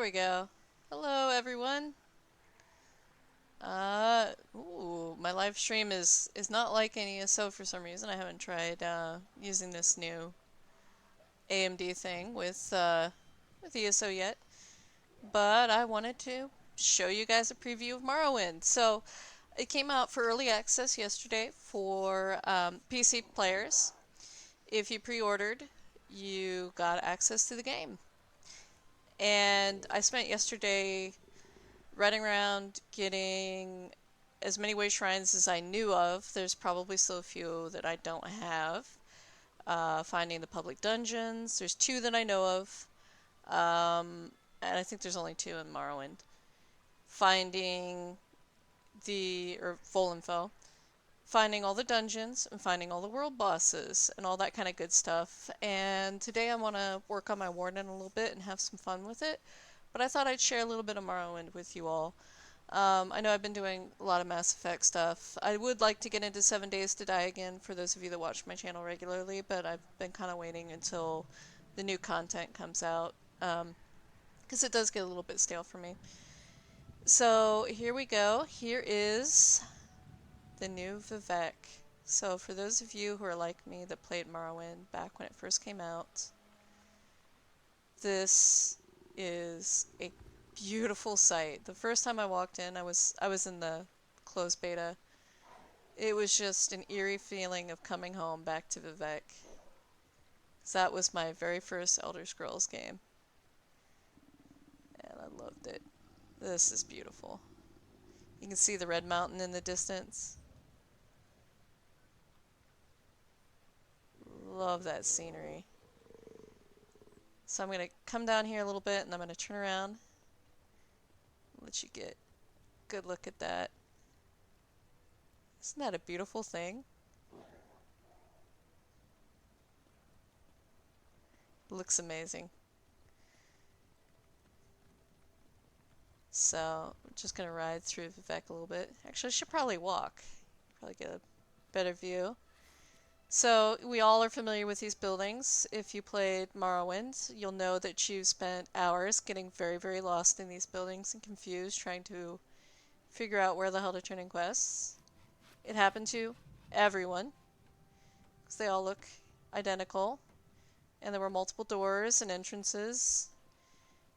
we go. Hello, everyone. My live stream is not like an ESO for some reason. I haven't tried using this new AMD thing with ESO yet, but I wanted to show you guys a preview of Morrowind. So it came out for early access yesterday for PC players. If you pre-ordered, you got access to the game. And I spent yesterday running around getting as many way shrines as I knew of. There's probably still a few that I don't have. Finding the public dungeons. There's two that I know of. And I think there's only two in Morrowind. Finding or full info. Finding all the dungeons and finding all the world bosses and all that kind of good stuff. And today I want to work on my warden a little bit and have some fun with it. But I thought I'd share a little bit of Morrowind with you all. I know I've been doing a lot of Mass Effect stuff. I would like to get into 7 Days to Die again for those of you that watch my channel regularly, but I've been kind of waiting until the new content comes out, because it does get a little bit stale for me. So here we go. Here is the new Vivek. So for those of you who are like me that played Morrowind back when it first came out, this is a beautiful sight. The first time I walked in, I was in the closed beta. It was just an eerie feeling of coming home back to Vivek. 'Cause that was my very first Elder Scrolls game. And I loved it. This is beautiful. You can see the Red Mountain in the distance. Love that scenery. So I'm going to come down here a little bit and I'm going to turn around. Let you get a good look at that. Isn't that a beautiful thing? Looks amazing. So I'm just going to ride through Vivek a little bit. Actually, I should probably walk. Probably get a better view. So we all are familiar with these buildings. If you played Morrowind, you'll know that you spent hours getting very, very lost in these buildings and confused trying to figure out where the hell to turn in quests. It happened to everyone, because they all look identical. And there were multiple doors and entrances.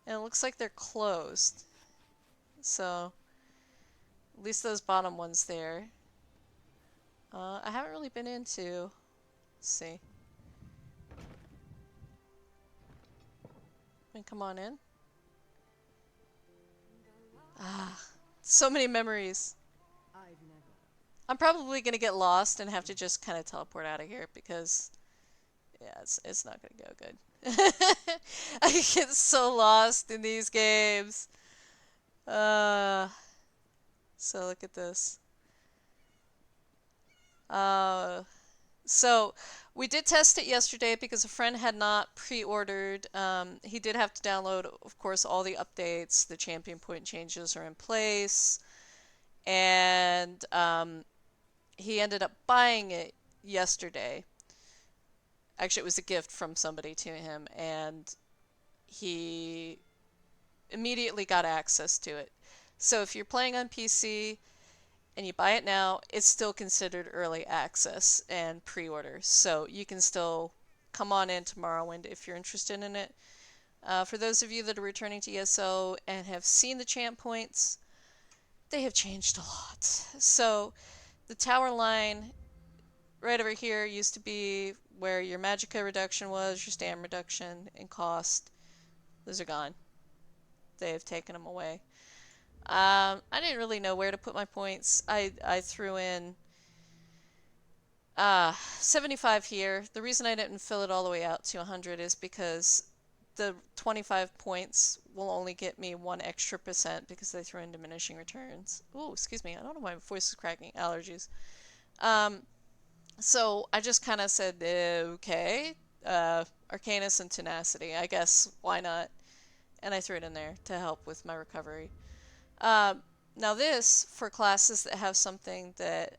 And it looks like they're closed. So, at least those bottom ones there. I haven't really been into... Let's see. And come on in. Ah, so many memories. I'm probably gonna get lost and have to just kind of teleport out of here because, yeah, it's not gonna go good. I get so lost in these games. So look at this. So we did test it yesterday because a friend had not pre-ordered. He did have to download, of course, all the updates. The champion point changes are in place. And he ended up buying it yesterday. Actually, it was a gift from somebody to him, and he immediately got access to it. So if you're playing on PC and you buy it now, it's still considered early access and pre-order. So you can still come on in tomorrow if you're interested in it. For those of you that are returning to ESO and have seen the champ points, they have changed a lot. So the tower line right over here used to be where your magicka reduction was, your stam reduction, and cost. Those are gone. They've taken them away. I didn't really know where to put my points. I threw in 75 here. The reason I didn't fill it all the way out to 100 is because the 25 points will only get me 1 extra percent because they throw in diminishing returns. Ooh, excuse me. I don't know why my voice is cracking. Allergies. So I just kind of said, okay, Arcanus and Tenacity. I guess, why not? And I threw it in there to help with my recovery. Now this, for classes that have something that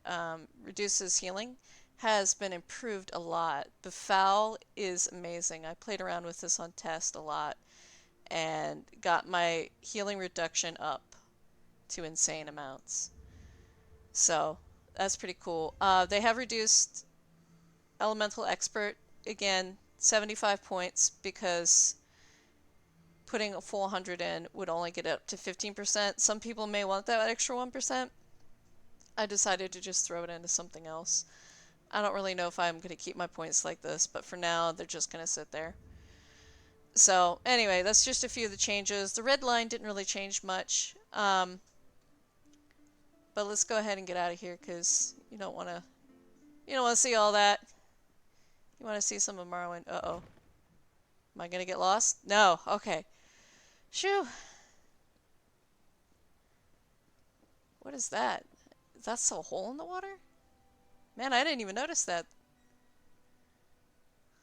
reduces healing, has been improved a lot. The Foul is amazing. I played around with this on test a lot. and got my healing reduction up to insane amounts. So that's pretty cool. They have reduced Elemental Expert again 75 points because putting a full 100 in would only get it up to 15%. Some people may want that extra 1%. I decided to just throw it into something else. I don't really know if I'm going to keep my points like this, but for now, they're just going to sit there. So, anyway, that's just a few of the changes. The red line didn't really change much. But let's go ahead and get out of here because you don't want to see all that. You want to see some of Morrowind. Uh-oh. Am I going to get lost? No. Okay. Shoo. What is that? Is that a hole in the water? Man, I didn't even notice that.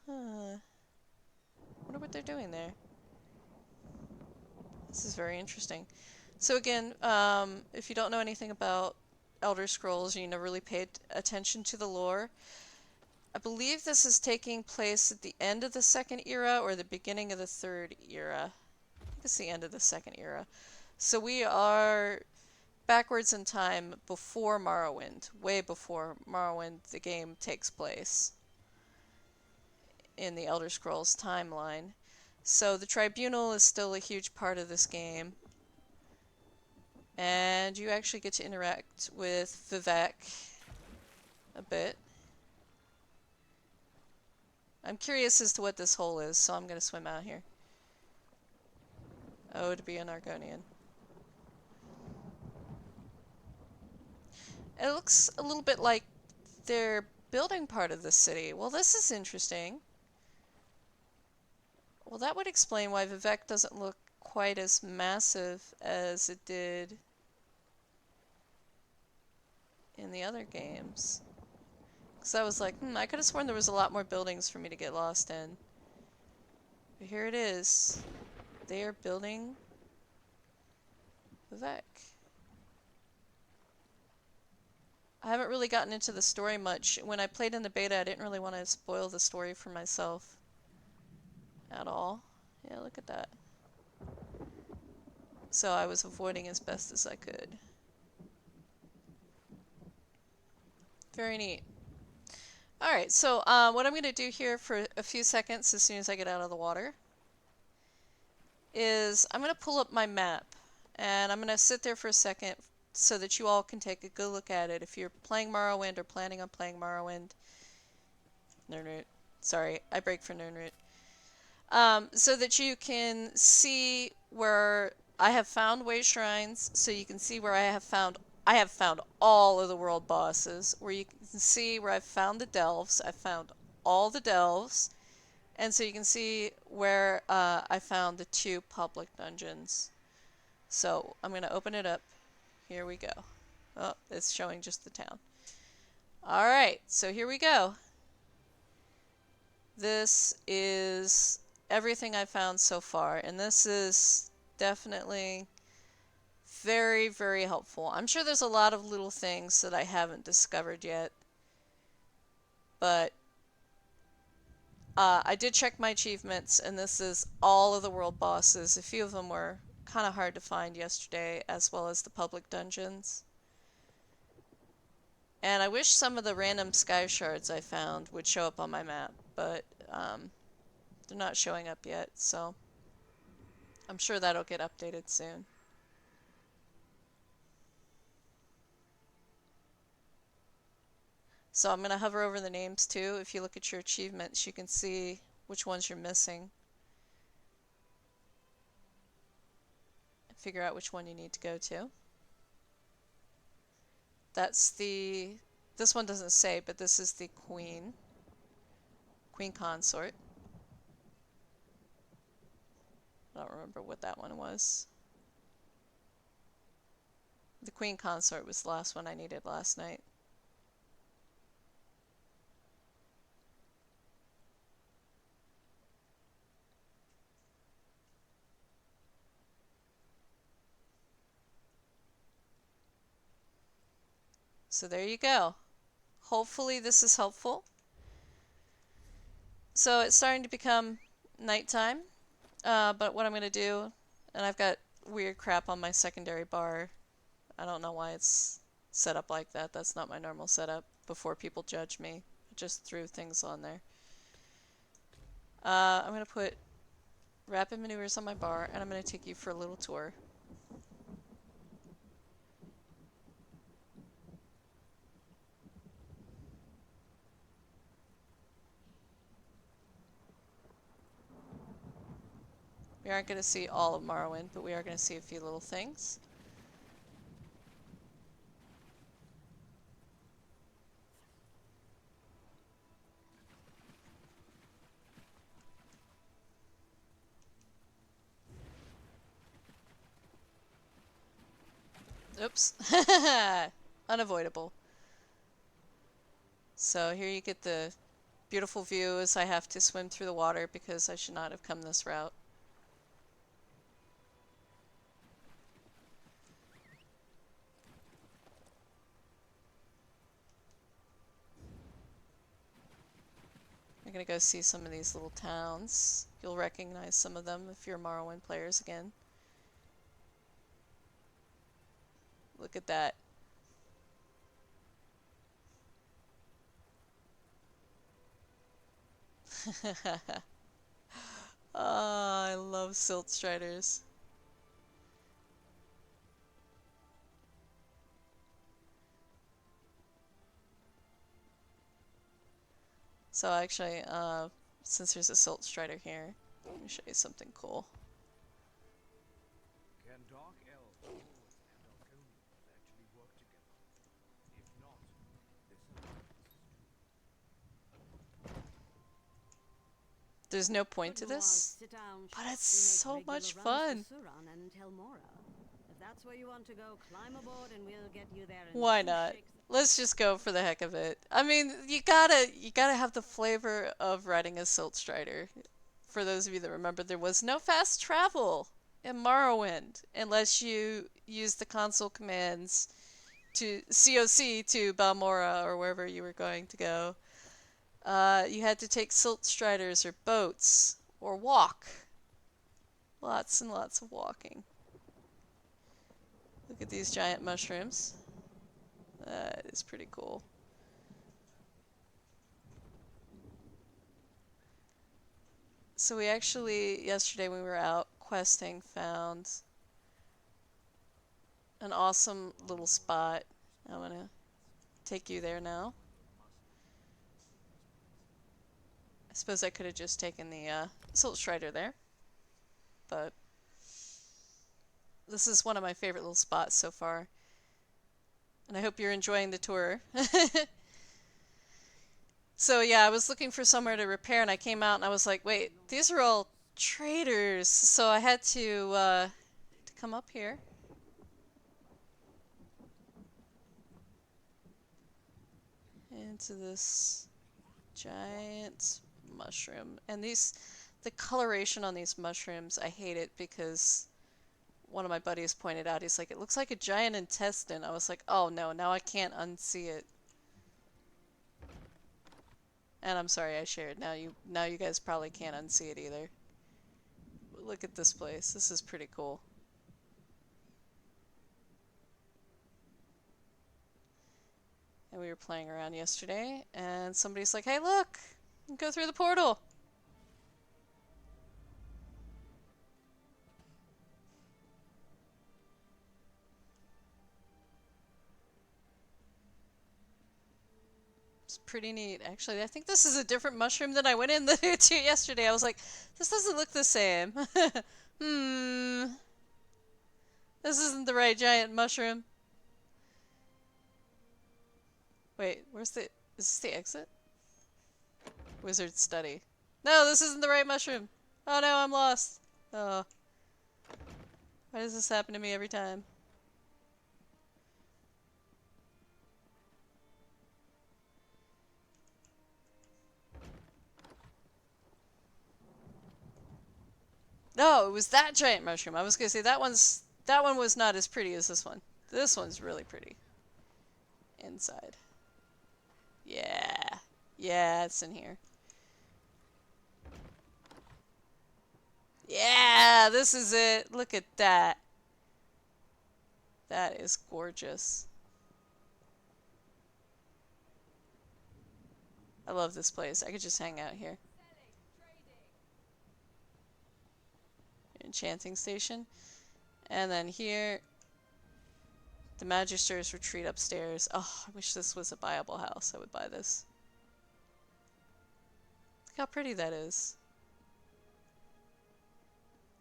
Huh. Wonder what they're doing there. This is very interesting. So again, if you don't know anything about Elder Scrolls, you never really paid attention to the lore. I believe this is taking place at the end of the Second Era or the beginning of the Third Era. I think it's the end of the Second Era. So we are backwards in time before Morrowind, way before Morrowind the game takes place in the Elder Scrolls timeline. So the Tribunal is still a huge part of this game. And you actually get to interact with Vivek a bit. I'm curious as to what this hole is, so I'm going to swim out here. Oh, to be an Argonian. It looks a little bit like they're building part of the city. Well, this is interesting. Well, that would explain why Vivek doesn't look quite as massive as it did in the other games. Because I was like, I could have sworn there was a lot more buildings for me to get lost in. But here it is. They are building Vivek. I haven't really gotten into the story much. When I played in the beta, I didn't really want to spoil the story for myself at all. Yeah, look at that. So I was avoiding as best as I could. Very neat. Alright, so what I'm going to do here for a few seconds as soon as I get out of the water is I'm going to pull up my map and I'm going to sit there for a second so that you all can take a good look at it. If you're playing Morrowind or planning on playing Morrowind, Nernroot, sorry, I break for Nernroot, so that you can see where I have found way shrines, so you can see where I have found all of the world bosses, where you can see where I've found the delves. I found all the delves, and so you can see where I found the 2 public dungeons. So I'm going to open it up. Here we go. Oh, it's showing just the town. Alright, so here we go. This is everything I found so far, and this is definitely very, very helpful. I'm sure there's a lot of little things that I haven't discovered yet, but I did check my achievements, and this is all of the world bosses. A few of them were kind of hard to find yesterday, as well as the public dungeons. And I wish some of the random sky shards I found would show up on my map, but they're not showing up yet, so I'm sure that'll get updated soon. So I'm going to hover over the names too. If you look at your achievements, you can see which ones you're missing. And figure out which one you need to go to. That's this one doesn't say, but this is the Queen Consort. I don't remember what that one was. The Queen Consort was the last one I needed last night. So there you go. Hopefully this is helpful. So it's starting to become nighttime, But what I'm gonna do, and I've got weird crap on my secondary bar. I don't know why it's set up like that. That's not my normal setup. Before people judge me, I just threw things on there. I'm gonna put rapid maneuvers on my bar, and I'm gonna take you for a little tour. We aren't gonna see all of Morrowind, but we are gonna see a few little things. Oops. Unavoidable. So here you get the beautiful view as I have to swim through the water because I should not have come this route. I'm gonna go see some of these little towns. You'll recognize some of them if you're Morrowind players again. Look at that. Oh, I love Silt Striders. So actually, since there's a Silt Strider here, let me show you something cool. Can Dark Elves and Arconians actually work together? If not, this alliance is doomed. There's no point Good to this, Sit down, but shop. it's We make so regular much runs fun. to Suran and Telmora. If that's where you want to go, climb aboard and we'll get you there in Why two not? shakes. Let's just go for the heck of it. I mean, you gotta have the flavor of riding a Silt Strider. For those of you that remember, there was no fast travel in Morrowind unless you use the console commands to COC to Balmora or wherever you were going to go. You had to take Silt Striders or boats or walk. Lots and lots of walking. Look at these giant mushrooms. That is pretty cool. So we actually, yesterday when we were out questing, found an awesome little spot. I'm gonna take you there now. I suppose I could have just taken the Silt Strider there, but this is one of my favorite little spots so far. And I hope you're enjoying the tour. So yeah, I was looking for somewhere to repair and I came out and I was like, wait, these are all traders. So I had to come up here. Into this giant mushroom. And the coloration on these mushrooms, I hate it because one of my buddies pointed out, he's like, it looks like a giant intestine. I was like, oh no, now I can't unsee it. And I'm sorry I shared. Now you guys probably can't unsee it either. Look at this place. This is pretty cool. And we were playing around yesterday, and somebody's like, hey, look! Go through the portal! It's pretty neat. Actually, I think this is a different mushroom than I went in to yesterday. I was like, this doesn't look the same. Hmm. This isn't the right giant mushroom. Wait, where's the... Is this the exit? Wizard study. No, this isn't the right mushroom. Oh no, I'm lost. Oh. Why does this happen to me every time? No, it was that giant mushroom. I was gonna say that one was not as pretty as this one. This one's really pretty. Inside. Yeah. Yeah, it's in here. Yeah, this is it. Look at that. That is gorgeous. I love this place. I could just hang out here. Enchanting station. And then here, the Magister's retreat upstairs. Oh, I wish this was a buyable house. I would buy this. Look how pretty that is.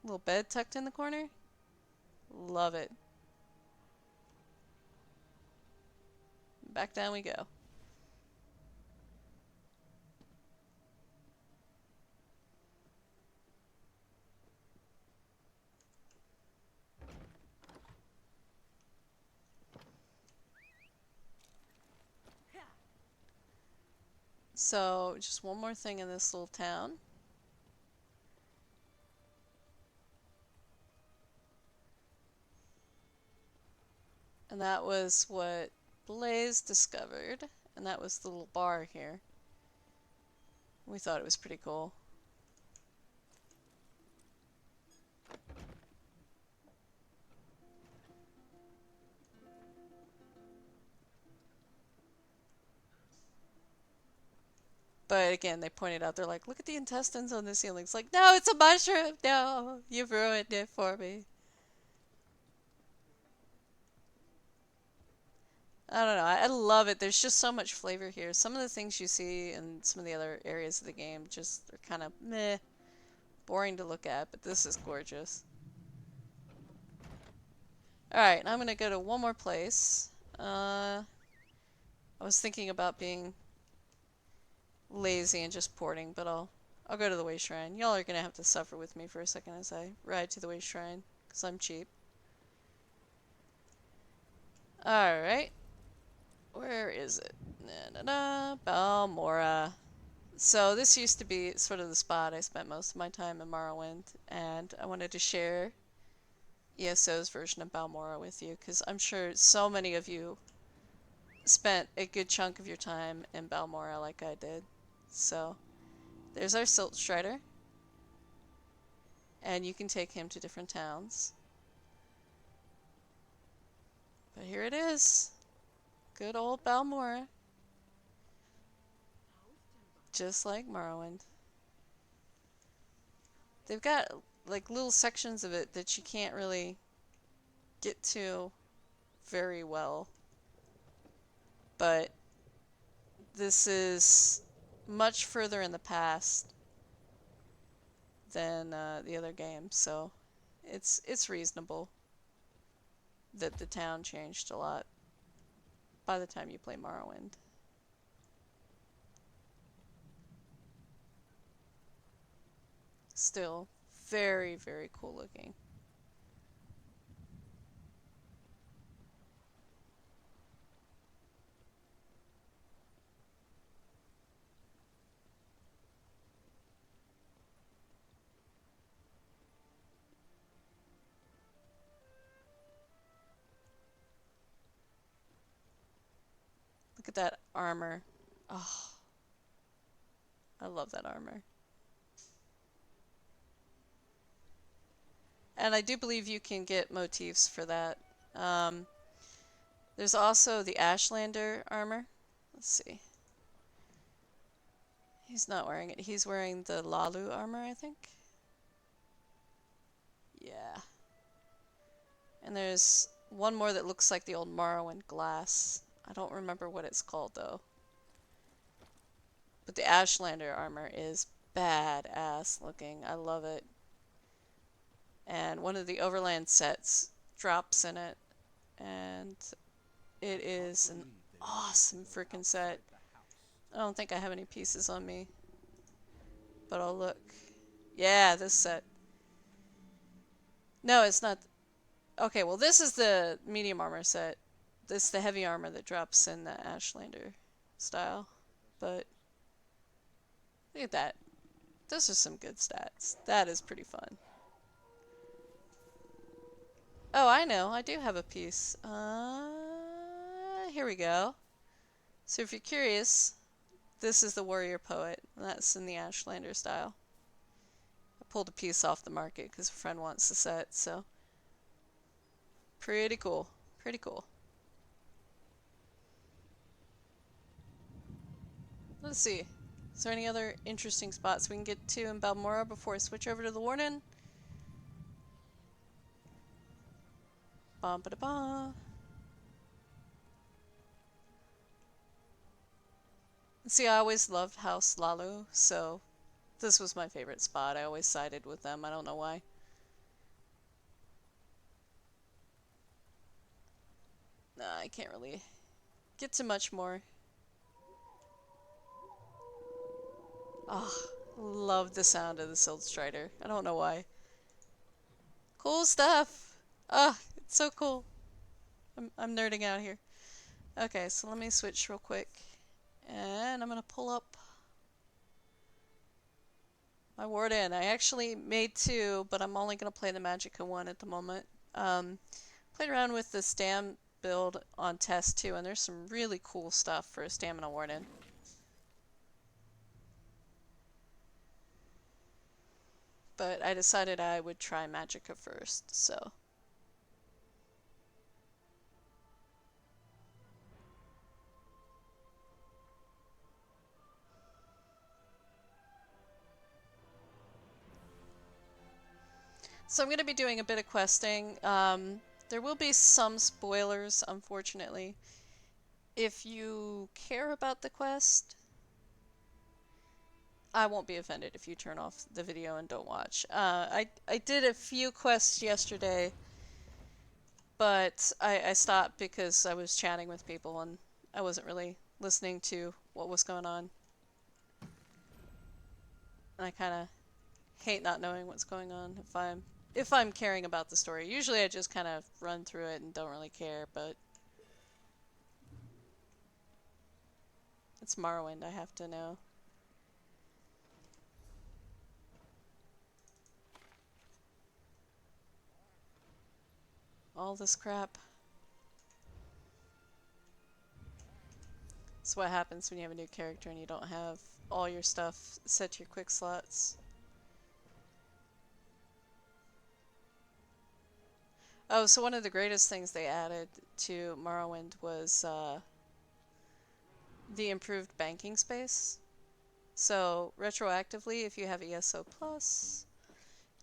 Little bed tucked in the corner. Love it. Back down we go. So, just one more thing in this little town. And that was what Blaze discovered. And that was the little bar here. We thought it was pretty cool. But again, they pointed out, they're like, look at the intestines on the ceiling. It's like, no, it's a mushroom. No, you've ruined it for me. I don't know. I love it. There's just so much flavor here. Some of the things you see in some of the other areas of the game just are kind of meh, boring to look at, but this is gorgeous. Alright, I'm gonna go to one more place. I was thinking about being lazy and just porting, but I'll go to the Way Shrine. Y'all are gonna have to suffer with me for a second as I ride to the Way Shrine, because I'm cheap. Alright. Where is it? Na-na-na, Balmora. So this used to be sort of the spot I spent most of my time in Morrowind, and I wanted to share ESO's version of Balmora with you, because I'm sure so many of you spent a good chunk of your time in Balmora like I did. So, there's our Silt Strider, and you can take him to different towns. But here it is. Good old Balmora. Just like Morrowind. They've got like little sections of it that you can't really get to very well. But this is much further in the past than the other games, so it's reasonable that the town changed a lot by the time you play Morrowind. Still very, very cool looking. Look at that armor. Oh, I love that armor. And I do believe you can get motifs for that. Um, there's also the Ashlander armor. Let's see. He's not wearing it. He's wearing the Lalu armor, I think. Yeah. And there's one more that looks like the old Morrowind glass. I don't remember what it's called, though. But the Ashlander armor is badass looking. I love it. And one of the Overland sets drops in it. And it is an awesome freaking set. I don't think I have any pieces on me. But I'll look. Yeah, this set. No, it's not. Okay, well this is the medium armor set. This is the heavy armor that drops in the Ashlander style. But look at that. Those are some good stats. That is pretty fun. Oh, I know. I do have a piece. Here we go. So if you're curious, this is the Warrior Poet. And that's in the Ashlander style. I pulled a piece off the market because a friend wants the set, so pretty cool. Pretty cool. Let's see. Is there any other interesting spots we can get to in Balmora before I switch over to the Warden? Bum ba da ba. See, I always loved House Lalu, so this was my favorite spot. I always sided with them. I don't know why. Nah, I can't really get to much more. Oh, love the sound of the Silt Strider. I don't know why. Cool stuff! Ah, it's so cool. I'm nerding out here. Okay, so let me switch real quick. And I'm gonna pull up my Warden. I actually made two, but I'm only gonna play the Magicka one at the moment. Played around with the Stam build on test too, and there's some really cool stuff for a Stamina Warden. But I decided I would try Magicka first, so. So I'm going to be doing a bit of questing. There will be some spoilers, unfortunately. If you care about the quest, I won't be offended if you turn off the video and don't watch. I did a few quests yesterday, but I stopped because I was chatting with people and I wasn't really listening to what was going on. And I kind of hate not knowing what's going on if I'm caring about the story. Usually I just kind of run through it and don't really care, but it's Morrowind, I have to know. All this crap. That's what happens when you have a new character and you don't have all your stuff set to your quick slots. Oh, so one of the greatest things they added to Morrowind was the improved banking space. So retroactively, if you have ESO Plus,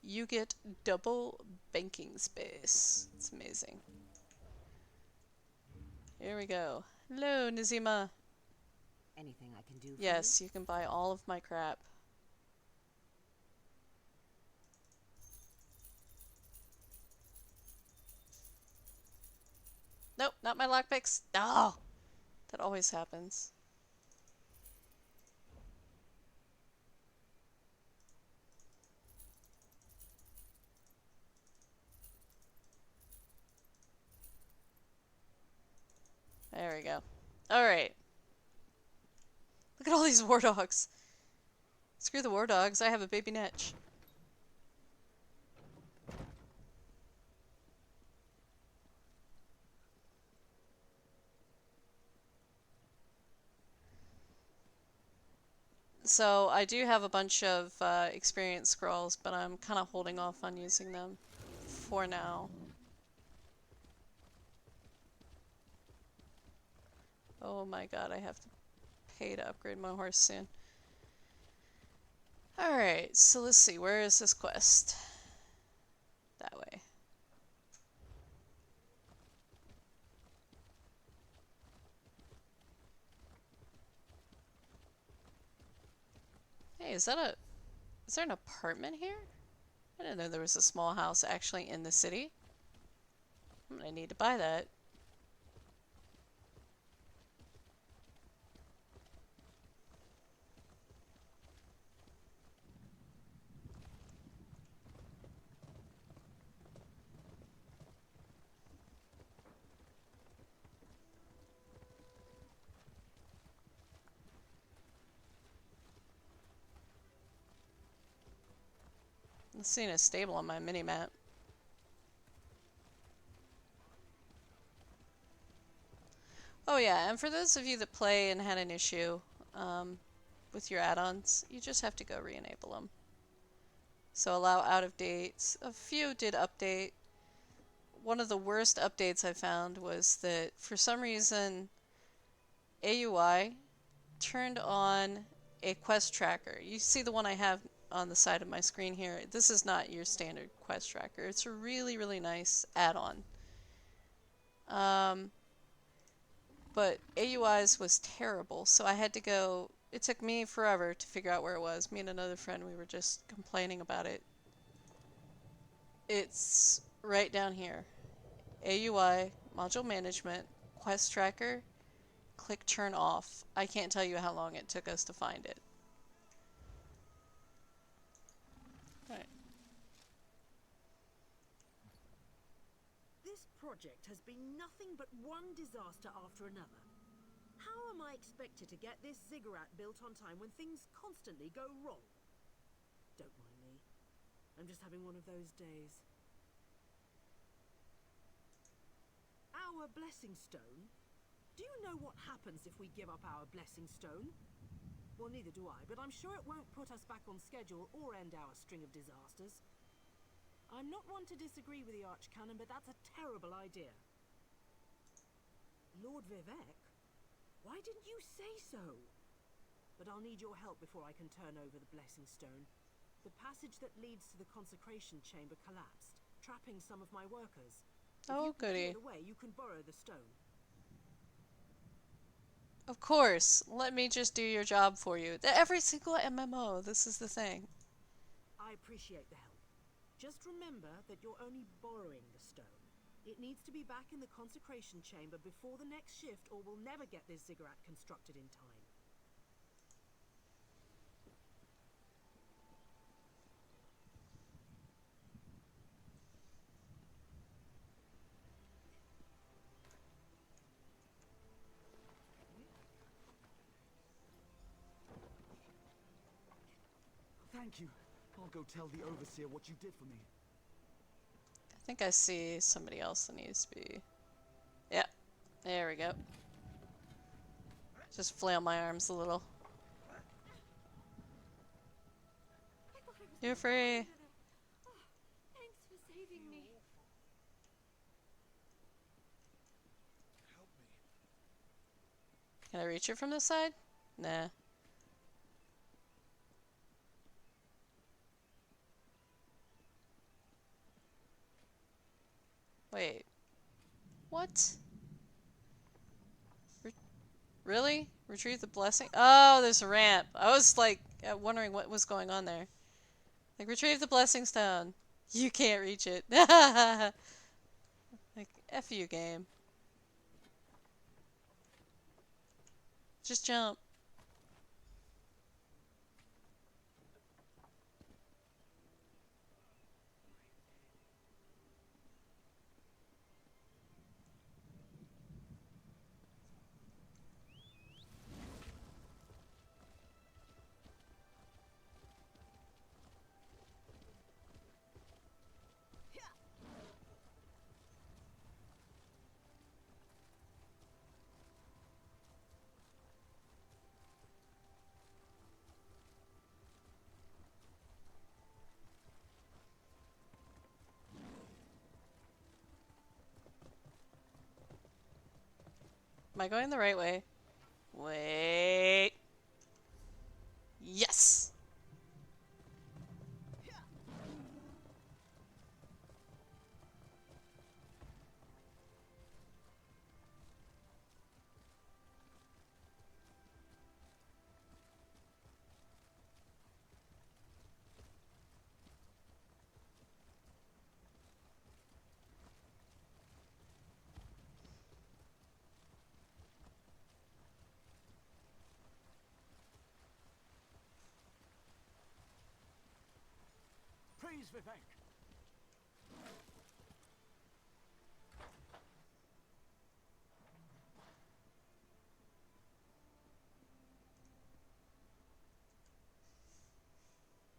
you get double banking space. It's amazing. Here we go. Hello, Nazima. Anything I can do for Yes, you can buy all of my crap. Nope, not my lockpicks. No! That always happens. There we go. Alright. Look at all these war dogs. Screw the war dogs, I have a baby Netch. So I do have a bunch of experience scrolls, but I'm kind of holding off on using them for now. Oh my god, I have to pay to upgrade my horse soon. Alright, so let's see, where is this quest? That way. Hey, is there an apartment here? I didn't know there was a small house actually in the city. I'm gonna need to buy that. I'm seeing a stable on my mini-map. Oh yeah, and for those of you that play and had an issue with your add-ons, you just have to go re-enable them. So allow out of dates. A few did update. One of the worst updates I found was that for some reason AUI turned on a quest tracker. You see the one I have on the side of my screen here. This is not your standard quest tracker. It's a really, really nice add-on. But AUI's was terrible, so I had to go. It took me forever to figure out where it was. Me and another friend, we were just complaining about it. It's right down here. AUI, module management, quest tracker, click turn off. I can't tell you how long it took us to find it. Alright. This project has been nothing but one disaster after another. How am I expected to get this ziggurat built on time when things constantly go wrong? Don't mind me. I'm just having one of those days. Our blessing stone? Do you know what happens if we give up our blessing stone? Well, neither do I, but I'm sure it won't put us back on schedule or end our string of disasters. I'm not one to disagree with the Archcanon, but that's a terrible idea. Lord Vivek? Why didn't you say so? But I'll need your help before I can turn over the blessing stone. The passage that leads to the consecration chamber collapsed, trapping some of my workers. Oh, If you can clear goody. the way, you can borrow the stone. Of course, let me just do your job for you. Every single MMO, this is the thing. I appreciate the help. Just remember that you're only borrowing the stone. It needs to be back in the consecration chamber before the next shift, or we'll never get this ziggurat constructed in time. Thank you. I'll go tell the overseer what you did for me. I think I see somebody else that needs to be... Yep, there we go. Just flail my arms a little. I thought I was You're gonna die free. a minute. Oh, thanks for saving me. Help me. Can I reach it from this side? Nah. Wait. What? Really? Retrieve the blessing? Oh, there's a ramp. I was like wondering what was going on there. Like, retrieve the blessing stone. You can't reach it. Like, F you, game. Just jump. Am I going the right way? Wait. Yes! Praise Vivek.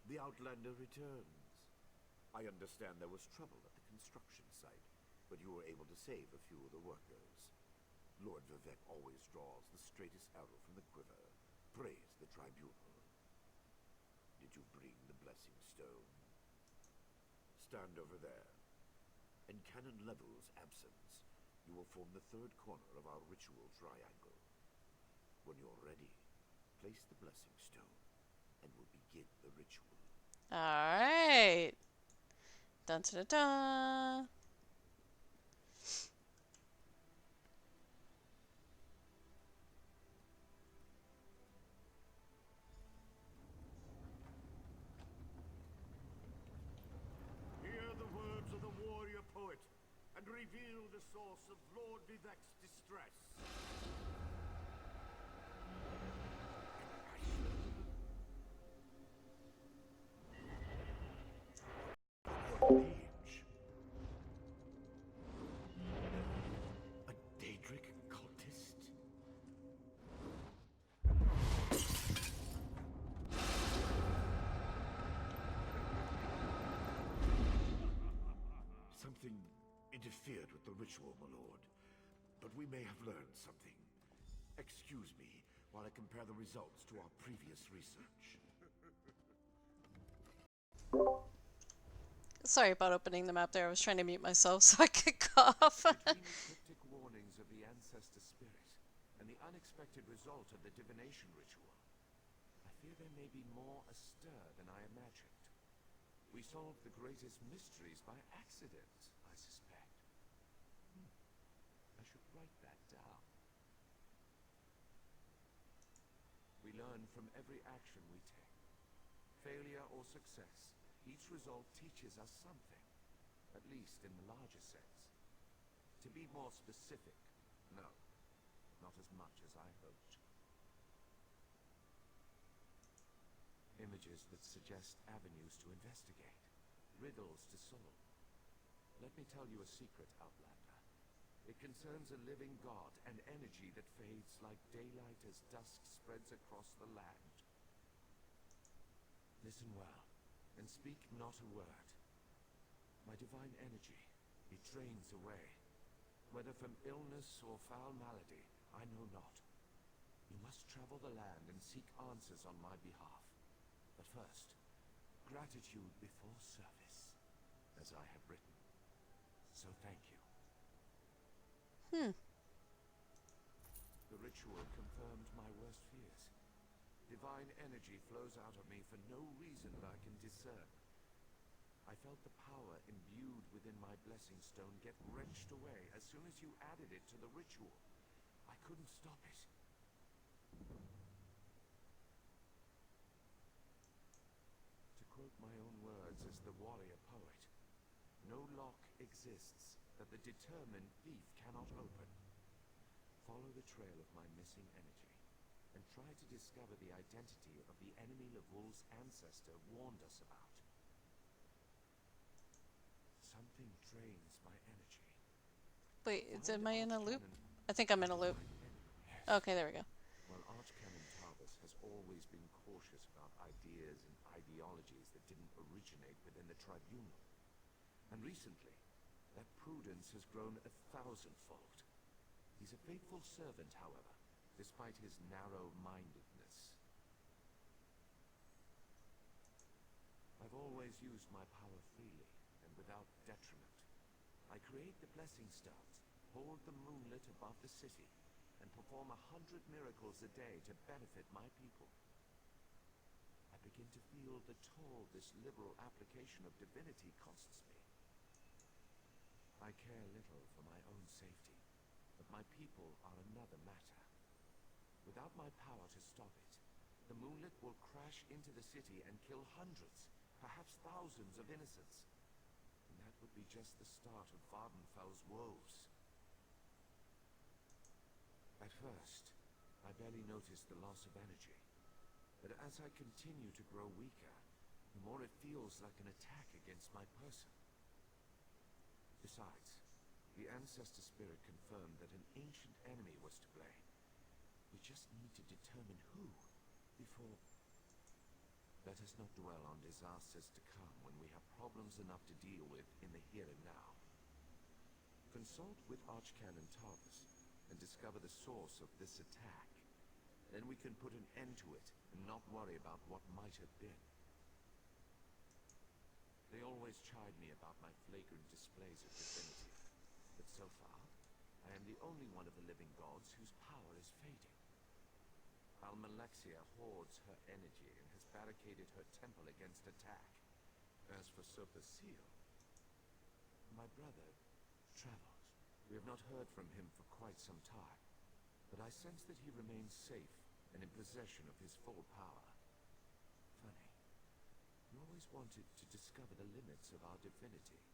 The Outlander returns. I understand there was trouble at the construction site, but you were able to save a few of the workers. Lord Vivek always draws the straightest arrow from the quiver. Praise the tribunal. Did you bring the blessing stone? stand over there. In Canon Level's absence, you will form the third corner of our ritual triangle. When you're ready, place the blessing stone, and we'll begin the ritual. Alright. Dun dun dun. Hear the words of the warrior poet, and reveal the source of Lord Vivek's distress. Mage. A Daedric cultist? Something interfered with the ritual, my lord. But we may have learned something. Excuse me while I compare the results to our previous research. Sorry about opening the map there. I was trying to mute myself so I could cough. Between the cryptic warnings of the ancestor spirit and the unexpected result of the divination ritual, I fear there may be more astir than I imagined. We solved the greatest mysteries by accident, I suspect. I should write that down. We learn from every action we take. Failure or success, each result teaches us something, at least in the larger sense. To be more specific, no, not as much as I hoped. Images that suggest avenues to investigate, riddles to solve. Let me tell you a secret, Outlander. It concerns a living god, an energy that fades like daylight as dusk spreads across the land. Listen well, and speak not a word. My divine energy, it drains away. Whether from illness or foul malady, I know not. You must travel the land and seek answers on my behalf. But first, gratitude before service, as I have written. So thank you. The ritual confirmed my worst fears. Divine energy flows out of me for no reason that I can discern. I felt the power imbued within my blessing stone get wrenched away as soon as you added it to the ritual. I couldn't stop it. To quote my own words as the warrior poet, no lock exists that the determined thief cannot open. Follow the trail of my missing energy, and try to discover the identity of the enemy Lavul's ancestor warned us about. Something drains my energy. Wait, Find am I in a loop? Archcanon- I think I'm in a loop. Yes. Okay, there we go. While Archcanon Tarvis has always been cautious about ideas and ideologies that didn't originate within the tribunal. And recently, that prudence has grown 1,000-fold. He's a faithful servant, however, despite his narrow-mindedness. I've always used my power freely and without detriment. I create the blessing stones, hold the moonlit above the city, and perform 100 miracles a day to benefit my people. I begin to feel the toll this liberal application of divinity costs me. I care little for my own safety, but my people are another matter. Without my power to stop it, the moonlit will crash into the city and kill hundreds, perhaps thousands of innocents. And that would be just the start of Vardenfell's woes. At first, I barely noticed the loss of energy. But as I continue to grow weaker, the more it feels like an attack against my person. Besides, the ancestor spirit confirmed that an ancient enemy was to blame. We just need to determine who before... Let us not dwell on disasters to come when we have problems enough to deal with in the here and now. Consult with Archcanon Tarvis and discover the source of this attack. Then we can put an end to it and not worry about what might have been. They always chide me about my flagrant displays of divinity. But so far, I am the only one of the living gods whose power is fading. Almalexia hoards her energy and has barricaded her temple against attack. As for Sopasil, my brother travels. We have not heard from him for quite some time, but I sense that he remains safe and in possession of his full power. Funny. You always wanted to discover the limits of our divinity.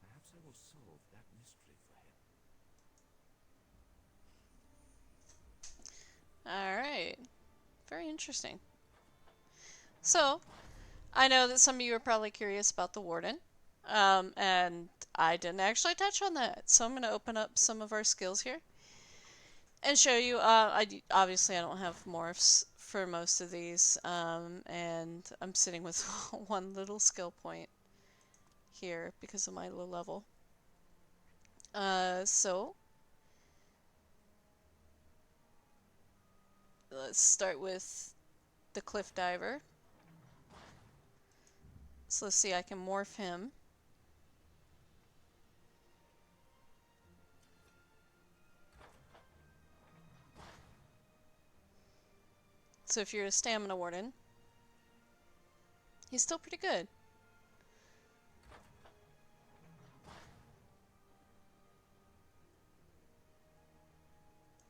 Perhaps I will solve that mystery for him. Alright. Very interesting. So, I know that some of you are probably curious about the Warden. And I didn't actually touch on that. So I'm going to open up some of our skills here and show you. Obviously I don't have morphs for most of these, and I'm sitting with one little skill point here because of my low level. So let's start with the Cliff Diver. So let's see, I can morph him. So if you're a Stamina Warden, he's still pretty good.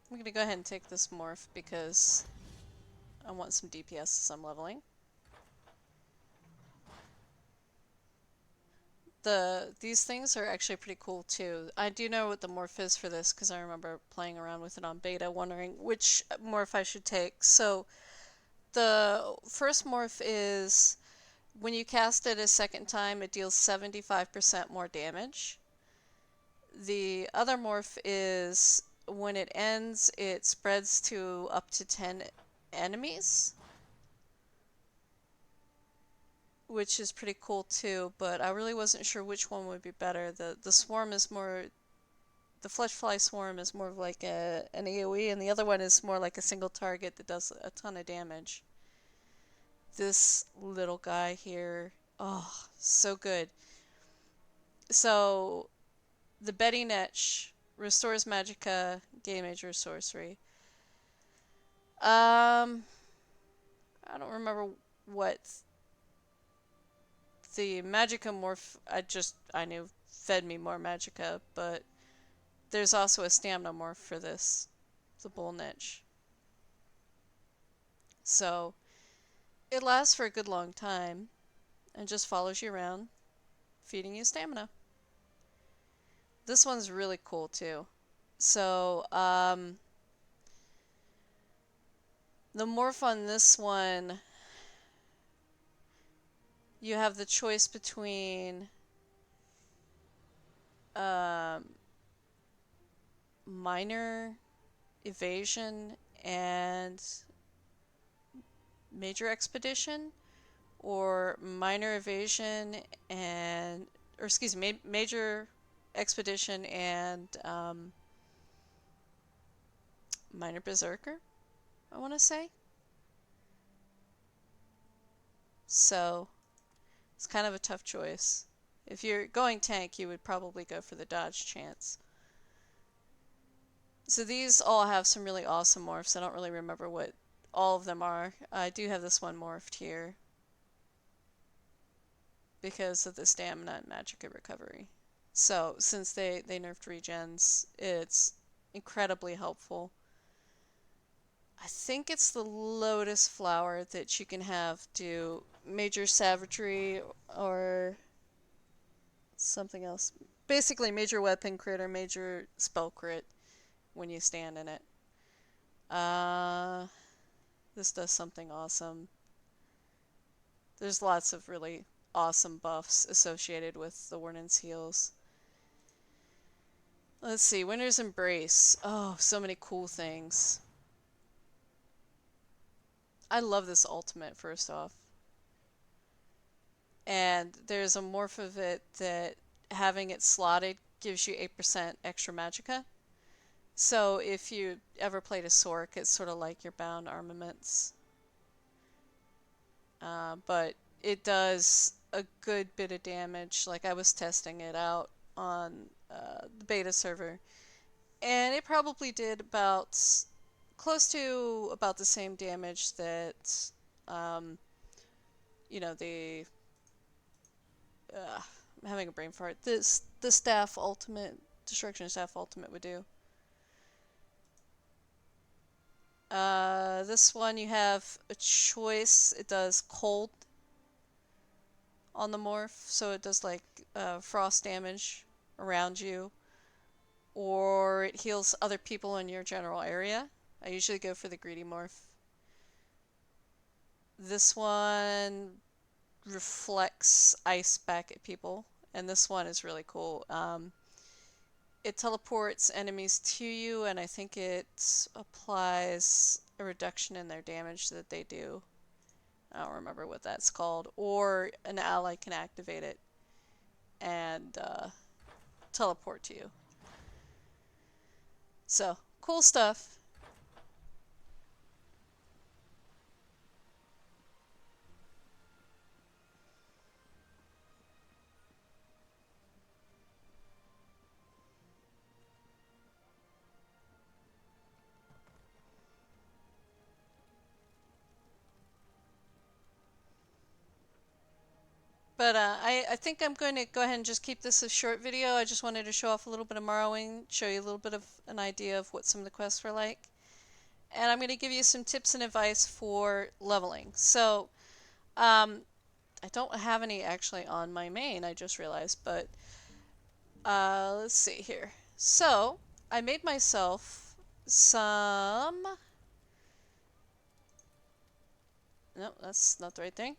I'm going to go ahead and take this morph because I want some DPS as I'm leveling. These things are actually pretty cool too. I do know what the morph is for this because I remember playing around with it on beta, wondering which morph I should take. So the first morph is when you cast it a second time, it deals 75% more damage. The other morph is when it ends, it spreads to up to 10 enemies, which is pretty cool too, but I really wasn't sure which one would be better. The swarm is more, the fleshfly swarm is more of like an AoE, and the other one is more like a single target that does a ton of damage. This little guy here, oh, so good. So the Betty Netch restores magicka, gain major sorcery. I don't remember what the magicka morph I knew fed me more magicka, but there's also a stamina morph for this, the bull niche. So it lasts for a good long time and just follows you around, feeding you stamina. This one's really cool too. So the morph on this one, you have the choice between minor evasion and major expedition, or minor evasion and, or excuse me, major expedition and minor berserker, I want to say. So it's kind of a tough choice. If you're going tank, you would probably go for the dodge chance. So these all have some really awesome morphs. I don't really remember what all of them are. I do have this one morphed here because of the stamina and magicka recovery. So since they nerfed regens, it's incredibly helpful. I think it's the lotus flower that you can have do major savagery or something else. Basically major weapon crit or major spell crit when you stand in it. This does something awesome. There's lots of really awesome buffs associated with the Warden's heals. Let's see, Winter's Embrace. Oh, so many cool things. I love this ultimate, first off. And there's a morph of it that having it slotted gives you 8% extra magicka. So if you ever played a Sork, it's sort of like your bound armaments. But it does a good bit of damage. Like I was testing it out on the beta server, and it probably did about close to about the same damage that um, the I'm having a brain fart. The staff ultimate destruction staff ultimate would do. This one you have a choice. It does cold on the morph, so it does like frost damage around you, or it heals other people in your general area. I usually go for the greedy morph. This one reflects ice back at people, and this one is really cool. It teleports enemies to you, and I think it applies a reduction in their damage that they do. I don't remember what that's called. Or an ally can activate it and teleport to you. So, cool stuff. But I think I'm going to go ahead and just keep this a short video. I just wanted to show off a little bit of Morrowind, show you a little bit of an idea of what some of the quests were like. And I'm going to give you some tips and advice for leveling. So, I don't have any actually on my main, I just realized, but let's see here. So, I made myself some... No, that's not the right thing.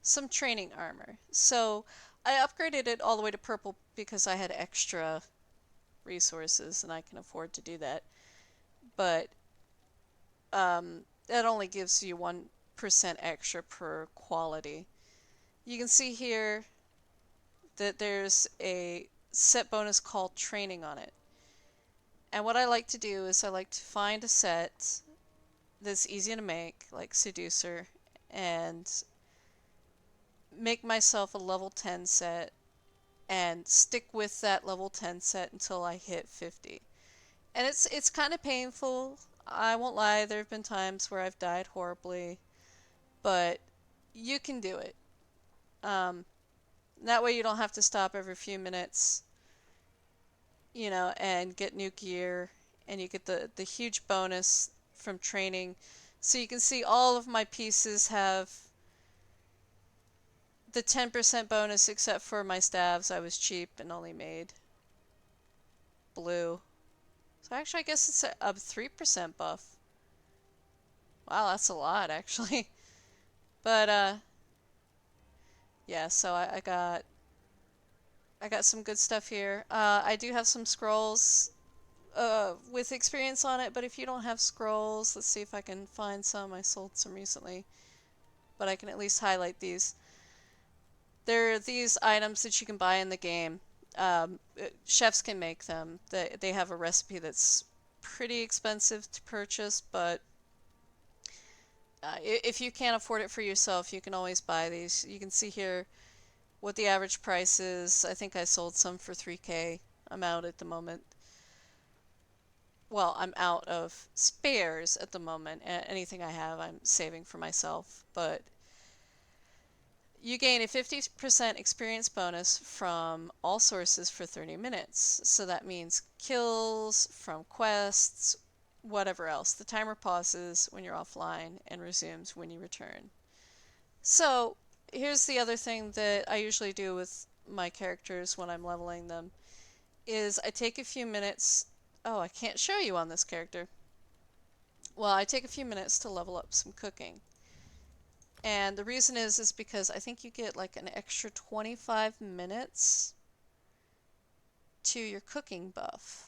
Some training armor. So, I upgraded it all the way to purple because I had extra resources and I can afford to do that. But that only gives you 1% extra per quality. You can see here that there's a set bonus called training on it. And what I like to do is I like to find a set that's easy to make, like Seducer, and make myself a level 10 set and stick with that level 10 set until I hit 50. And it's kind of painful. I won't lie, there have been times where I've died horribly, but you can do it. That way you don't have to stop every few minutes, and get new gear, and you get the huge bonus from training. So you can see all of my pieces have the 10% bonus except for my staves. I was cheap and only made blue. So actually I guess it's a 3% buff. Wow, that's a lot actually. But yeah, so I got some good stuff here. I do have some scrolls with experience on it, but if you don't have scrolls, let's see if I can find some. I sold some recently, but I can at least highlight these. There are these items that you can buy in the game. Chefs can make them. They have a recipe that's pretty expensive to purchase, but if you can't afford it for yourself, you can always buy these. You can see here what the average price is. I think I sold some for 3K. I'm out at the moment. Well, I'm out of spares at the moment. Anything I have, I'm saving for myself. But you gain a 50% experience bonus from all sources for 30 minutes. So that means kills, from quests, whatever else. The timer pauses when you're offline and resumes when you return. So here's the other thing that I usually do with my characters when I'm leveling them, is I take a few minutes. Oh, I can't show you on this character. Well, I take a few minutes to level up some cooking. And the reason is because I think you get like an extra 25 minutes to your cooking buff,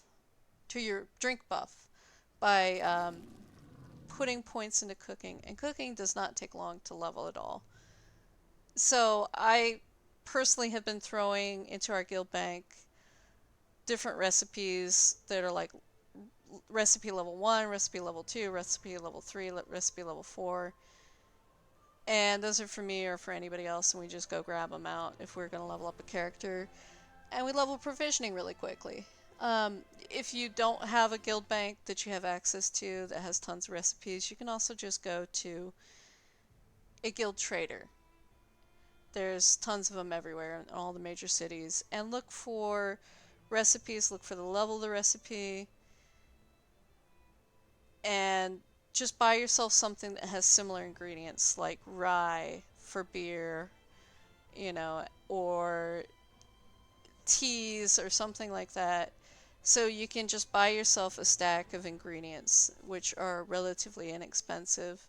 to your drink buff, by putting points into cooking. And cooking does not take long to level at all. So I personally have been throwing into our guild bank different recipes that are like recipe level 1, recipe level 2, recipe level 3, recipe level 4. And those are for me or for anybody else, and we just go grab them out if we're going to level up a character. And we level provisioning really quickly. If you don't have a guild bank that you have access to that has tons of recipes, you can also just go to a guild trader. There's tons of them everywhere in all the major cities. And look for recipes, look for the level of the recipe, and just buy yourself something that has similar ingredients, like rye for beer, you know, or teas or something like that. So you can just buy yourself a stack of ingredients, which are relatively inexpensive,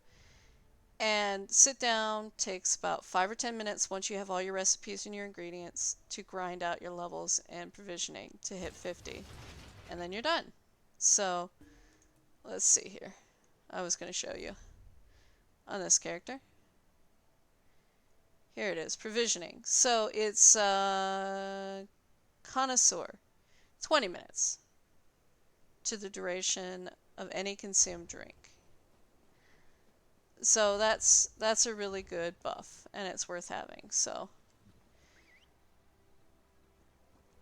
and sit down. Takes about 5 or 10 minutes once you have all your recipes and your ingredients to grind out your levels and provisioning to hit 50. And then you're done. So let's see here. I was going to show you on this character. Here it is, provisioning. So it's connoisseur, 20 minutes to the duration of any consumed drink. So that's a really good buff, and it's worth having. So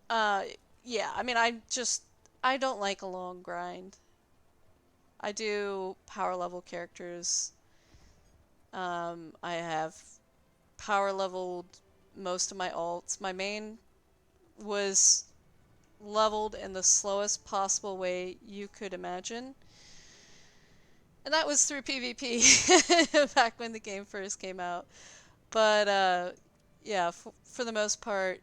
yeah, I mean, I don't like a long grind. I do power level characters. I have power leveled most of my alts. My main was leveled in the slowest possible way you could imagine. And that was through PvP back when the game first came out. But yeah, for the most part,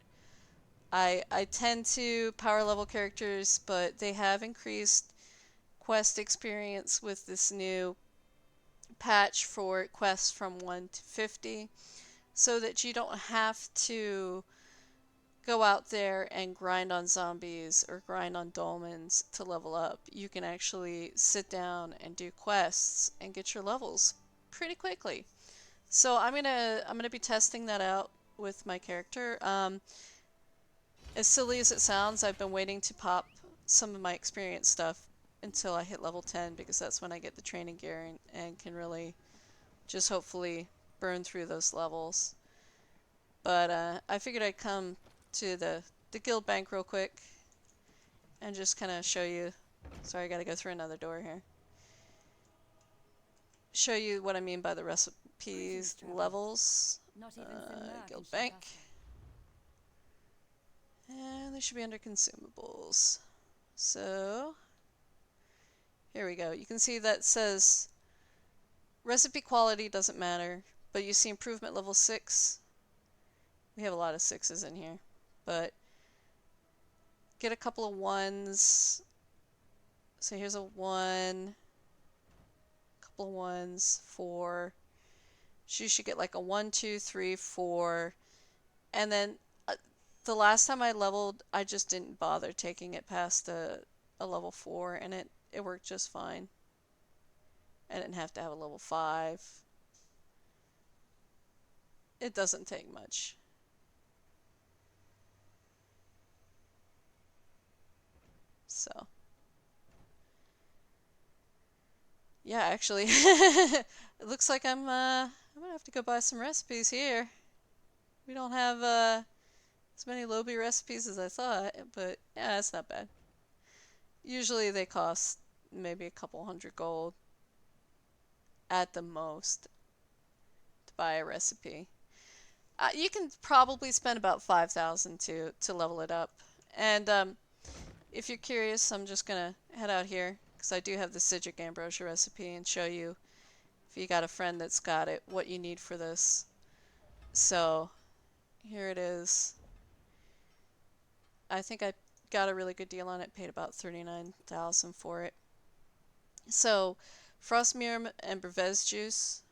I tend to power level characters, but they have increased quest experience with this new patch for quests from 1 to 50, so that you don't have to go out there and grind on zombies or grind on dolmens to level up. You can actually sit down and do quests and get your levels pretty quickly. So I'm gonna be testing that out with my character. As silly as it sounds, I've been waiting to pop some of my experience stuff until I hit level 10, because that's when I get the training gear and can really just hopefully burn through those levels. But I figured I'd come to the guild bank real quick and just kind of show you. Sorry, I gotta go through another door here. Show you what I mean by the recipes levels. Not even Finlar Guild can bank. shake us. And they should be under consumables. So here we go. You can see that says recipe quality doesn't matter, but you see improvement level 6. We have a lot of 6s in here, but get a couple of 1s. So here's a 1, couple of 1s, 4. So you should get like a 1, 2, 3, 4, and then the last time I leveled, I just didn't bother taking it past a level 4, and it worked just fine. I didn't have to have a level 5. It doesn't take much. So yeah, actually, it looks like I'm gonna have to go buy some recipes here. We don't have as many Lobby recipes as I thought, but yeah, it's not bad. Usually they cost maybe a couple hundred gold at the most to buy a recipe. You can probably spend about 5,000 to level it up. And if you're curious, I'm just gonna head out here because I do have the Citric Ambrosia recipe, and show you, if you got a friend that's got it, what you need for this. So here it is. I think I got a really good deal on it. Paid about 39,000 for it. So Frost Mirum and Brevez juice.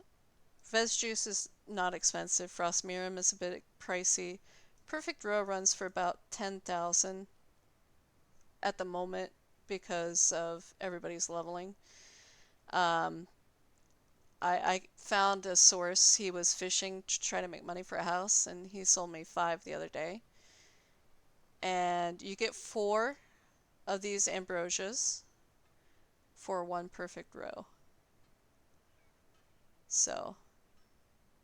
Brevez juice is not expensive. Frost Mirum is a bit pricey. Perfect Row runs for about 10,000 at the moment because of everybody's leveling. I found a source. He was fishing to try to make money for a house, and he sold me 5 the other day. And you get 4 of these ambrosias for 1 perfect row. So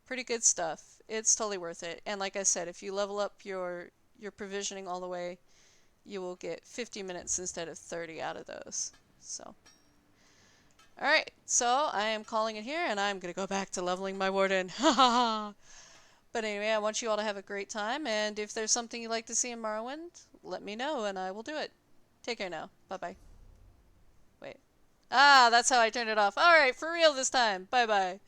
Pretty good stuff. It's totally worth it. And like I said, if you level up your provisioning all the way, you will get 50 minutes instead of 30 out of those. So, alright, so I am calling it here, and I'm gonna go back to leveling my warden. Ha ha ha! But anyway, I want you all to have a great time, and if there's something you'd like to see in Morrowind, let me know and I will do it. Take care now. Bye-bye. Wait. Ah, that's how I turned it off. Alright, for real this time. Bye-bye.